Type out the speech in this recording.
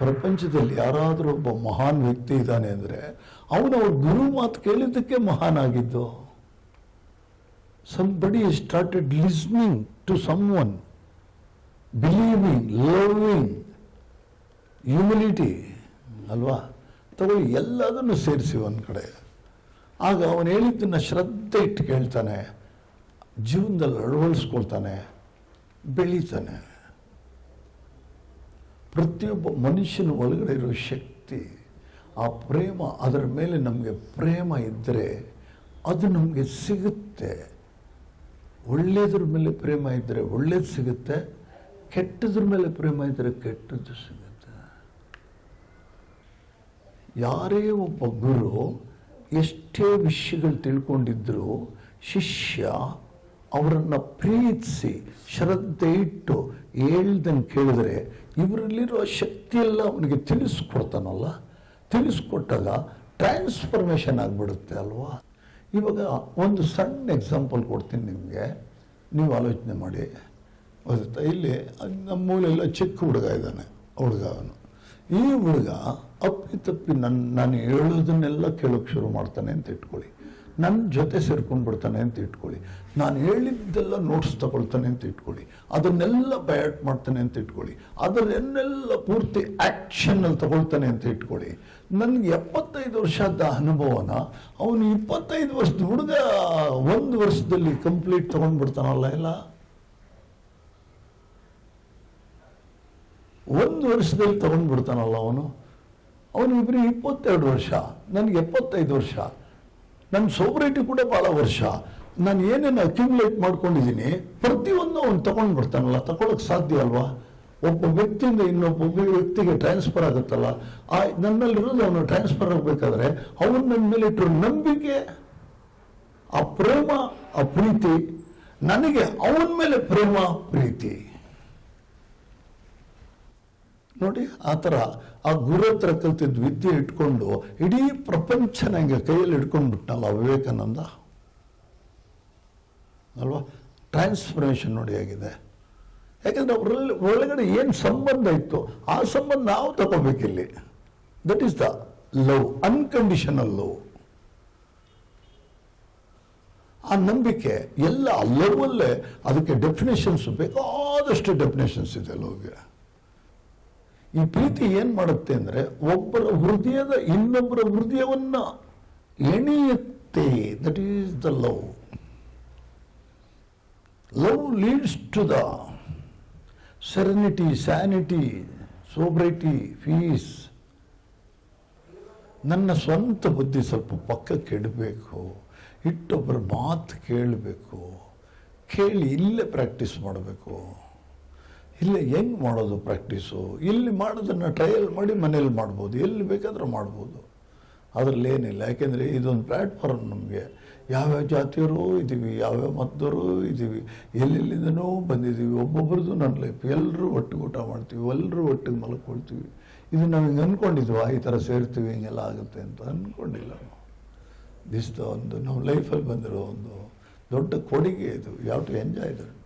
ಪ್ರಪಂಚದಲ್ಲಿ ಯಾರಾದರೂ ಒಬ್ಬ ಮಹಾನ್ ವ್ಯಕ್ತಿ ಇದ್ದಾನೆ ಅಂದರೆ ಅವನವ್ರ ಗುರು ಮಾತು ಕೇಳಿದ್ದಕ್ಕೆ ಮಹಾನ್ ಆಗಿದ್ದು. somebody started listening to someone, believing, loving, humility ಅಲ್ವಾ. ತಗೊಳ್ಳಿ, ಎಲ್ಲದನ್ನು ಸೇರಿಸಿ ಒಂದು ಕಡೆ. ಆಗ ಅವನು ಹೇಳಿದ್ದನ್ನು ಶ್ರದ್ಧೆ ಇಟ್ಟು ಕೇಳ್ತಾನೆ, ಜೀವನದಲ್ಲಿ ಅಳವಡಿಸ್ಕೊಳ್ತಾನೆ, ಬೆಳೀತಾನೆ. ಪ್ರತಿಯೊಬ್ಬ ಮನುಷ್ಯನ ಒಳಗಡೆ ಇರೋ ಶಕ್ತಿ, ಆ ಪ್ರೇಮ, ಅದರ ಮೇಲೆ ನಮಗೆ ಪ್ರೇಮ ಇದ್ದರೆ ಅದು ನಮಗೆ ಸಿಗುತ್ತೆ. ಒಳ್ಳೆಯದ್ರ ಮೇಲೆ ಪ್ರೇಮ ಇದ್ದರೆ ಒಳ್ಳೇದು ಸಿಗುತ್ತೆ, ಕೆಟ್ಟದ್ರ ಮೇಲೆ ಪ್ರೇಮ ಇದ್ದರೆ ಕೆಟ್ಟದ್ದು ಸಿಗುತ್ತೆ. ಯಾರೇ ಒಬ್ಬ ಗುರು ಎಷ್ಟೇ ವಿಷಯಗಳು ತಿಳ್ಕೊಂಡಿದ್ರೂ ಶಿಷ್ಯ ಅವರನ್ನು ಪ್ರೀತಿಸಿ ಶ್ರದ್ಧೆ ಇಟ್ಟು ಹೇಳ್ದಂಗೆ ಕೇಳಿದ್ರೆ ಇವರಲ್ಲಿರೋ ಶಕ್ತಿಯೆಲ್ಲ ಅವನಿಗೆ ತಿಳಿಸ್ಕೊಡ್ತಾನಲ್ಲ. ತಿಳಿಸ್ಕೊಟ್ಟಾಗ ಟ್ರಾನ್ಸ್ಫರ್ಮೇಷನ್ ಆಗಿಬಿಡುತ್ತೆ ಅಲ್ವಾ. ಇವಾಗ ಒಂದು ಸಣ್ಣ ಎಕ್ಸಾಂಪಲ್ ಕೊಡ್ತೀನಿ ನಿಮಗೆ, ನೀವು ಆಲೋಚನೆ ಮಾಡಿ. ಗೊತ್ತಾ, ಇಲ್ಲಿ ನಮ್ಮ ಮೂಲೆಲ್ಲ ಚಿಕ್ಕ ಹುಡುಗ ಇದ್ದಾನೆ. ಅವನು ಈ ಹುಡುಗ ಅಪ್ಪಿ ನಾನು ಹೇಳೋದನ್ನೆಲ್ಲ ಕೇಳೋಕ್ಕೆ ಶುರು ಮಾಡ್ತಾನೆ ಅಂತ ಇಟ್ಕೊಳ್ಳಿ. ನನ್ನ ಜೊತೆ ಸೇರ್ಕೊಂಡು ಬಿಡ್ತಾನೆ ಅಂತ ಇಟ್ಕೊಳ್ಳಿ. ನಾನು ಹೇಳಿದ್ದೆಲ್ಲ ನೋಟ್ಸ್ ತಗೊಳ್ತಾನೆ ಅಂತ ಇಟ್ಕೊಳ್ಳಿ. ಅದನ್ನೆಲ್ಲ ಬ್ಯಾಟ್ ಮಾಡ್ತಾನೆ ಅಂತ ಇಟ್ಕೊಳ್ಳಿ. ಅದನ್ನೆಲ್ಲ ಪೂರ್ತಿ ಆ್ಯಕ್ಷನಲ್ಲಿ ತಗೊಳ್ತಾನೆ ಅಂತ ಇಟ್ಕೊಳ್ಳಿ. ನನಗೆ 75 ವರ್ಷದ ಅನುಭವನ ಅವನು 25 ವರ್ಷದ ಹುಡುಗ 1 ವರ್ಷದಲ್ಲಿ ಕಂಪ್ಲೀಟ್ ತಗೊಂಡ್ಬಿಡ್ತಾನಲ್ಲ. ಎಲ್ಲ 1 ವರ್ಷದಲ್ಲಿ ತಗೊಂಡ್ಬಿಡ್ತಾನಲ್ಲ ಅವನು ಇಬ್ಬರಿಗೆ 22 ವರ್ಷ, ನನಗೆ 75 ವರ್ಷ. ನನ್ನ ಸೋಬ್ರೈಟಿ ಕೂಡ ಭಾಳ ವರ್ಷ. ನಾನು ಏನೇನು ಅಕ್ಯುಮುಲೇಟ್ ಮಾಡ್ಕೊಂಡಿದ್ದೀನಿ ಪ್ರತಿಯೊಂದು ಅವನು ತಗೊಂಡು ಬಿಡ್ತಾನಲ್ಲ. ತಗೊಳಕ್ಕೆ ಸಾಧ್ಯ ಅಲ್ವಾ? ಒಬ್ಬ ವ್ಯಕ್ತಿಯಿಂದ ಇನ್ನೊಬ್ಬ ವ್ಯಕ್ತಿಗೆ ಟ್ರಾನ್ಸ್ಫರ್ ಆಗುತ್ತಲ್ಲ. ನನ್ನಲ್ಲಿರೋದು ಅವನು ಟ್ರಾನ್ಸ್ಫರ್ ಆಗಬೇಕಾದ್ರೆ ಅವನು ನನ್ನ ಮೇಲೆ ಇಟ್ಟರು ನಂಬಿಕೆ, ಆ ಪ್ರೇಮ, ಆ ಪ್ರೀತಿ, ನನಗೆ ಅವನ ಮೇಲೆ ಪ್ರೇಮ ಪ್ರೀತಿ ನೋಡಿ. ಆ ಥರ ಆ ಗುರು ಹತ್ರ ಕಲ್ತಿದ್ದು ವಿದ್ಯೆ ಇಟ್ಕೊಂಡು ಇಡೀ ಪ್ರಪಂಚ ನಂಗೆ ಕೈಯಲ್ಲಿ ಇಟ್ಕೊಂಡ್ಬಿಟ್ನಲ್ಲ ವಿವೇಕಾನಂದ ಅಲ್ವಾ. ಟ್ರಾನ್ಸ್ಫರ್ಮೇಷನ್ ನೋಡಿ ಆಗಿದೆ. ಯಾಕಂದ್ರೆ ಅವರಲ್ಲಿ ಒಳಗಡೆ ಏನು ಸಂಬಂಧ ಇತ್ತು ಆ ಸಂಬಂಧ ನಾವು ತಗೋಬೇಕಿಲ್ಲಿ. That is the love, unconditional love. ಆ ನಂಬಿಕೆ ಎಲ್ಲ ಲವಲ್ಲೇ. ಅದಕ್ಕೆ ಡೆಫಿನೇಷನ್ಸ್ ಬೇಕಾದಷ್ಟು ಡೆಫಿನೇಷನ್ಸ್ ಇದೆ ಲವ್ಗೆ. ಈ ಪ್ರೀತಿ ಏನು ಮಾಡುತ್ತೆ ಅಂದರೆ ಒಬ್ಬರ ಹೃದಯದ ಇನ್ನೊಬ್ಬರ ಹೃದಯವನ್ನ ಎಣಿಯುತ್ತೆ. That is the love. Love leads to the serenity, sanity, sobriety, peace. ನನ್ನ ಸ್ವಂತ ಬುದ್ಧಿ ಸ್ವಲ್ಪ ಪಕ್ಕಕ್ಕೆ ಇಡಬೇಕು, ಇಟ್ಟೊಬ್ಬರ ಮಾತು ಕೇಳಬೇಕು, ಕೇಳಿ ಇಲ್ಲೇ ಪ್ರಾಕ್ಟೀಸ್ ಮಾಡಬೇಕು. ಇಲ್ಲೇ ಹೆಂಗೆ ಮಾಡೋದು ಪ್ರಾಕ್ಟೀಸು? ಇಲ್ಲಿ ಮಾಡೋದನ್ನು ಟ್ರಯಲ್ ಮಾಡಿ ಮನೇಲಿ ಮಾಡ್ಬೋದು, ಎಲ್ಲಿ ಬೇಕಾದರೂ ಮಾಡ್ಬೋದು. ಅದರಲ್ಲಿ ಏನಿಲ್ಲ. ಯಾಕೆಂದರೆ ಇದೊಂದು ಪ್ಲ್ಯಾಟ್ಫಾರ್ಮ್. ನಮಗೆ ಯಾವ್ಯಾವ ಜಾತಿಯವರು ಇದ್ದೀವಿ, ಯಾವ್ಯಾವ ಮತದವರು ಇದ್ದೀವಿ, ಎಲ್ಲೆಲ್ಲಿಂದನೂ ಬಂದಿದ್ದೀವಿ. ಒಬ್ಬೊಬ್ರದ್ದು ನನ್ನ ಲೈಫ್. ಎಲ್ಲರೂ ಒಟ್ಟಿಗೆ ಊಟ ಮಾಡ್ತೀವಿ, ಎಲ್ಲರೂ ಒಟ್ಟಿಗೆ ಮಲ್ಕೊಳ್ತೀವಿ. ಇದು ನಾವು ಹಿಂಗೆ ಅಂದ್ಕೊಂಡಿದ್ವಾ ಈ ಥರ ಸೇರ್ತೀವಿ ಹಿಂಗೆಲ್ಲ ಆಗುತ್ತೆ ಅಂತ ಅಂದ್ಕೊಂಡಿಲ್ಲ ನಾವು. ದಿಸ್ ಒಂದು ನಮ್ಮ ಲೈಫಲ್ಲಿ ಬಂದಿರೋ ಒಂದು ದೊಡ್ಡ ಕೊಡುಗೆ ಇದು. ಯಾವ ಟು ಎಂಜಾಯ್ ದಟ್.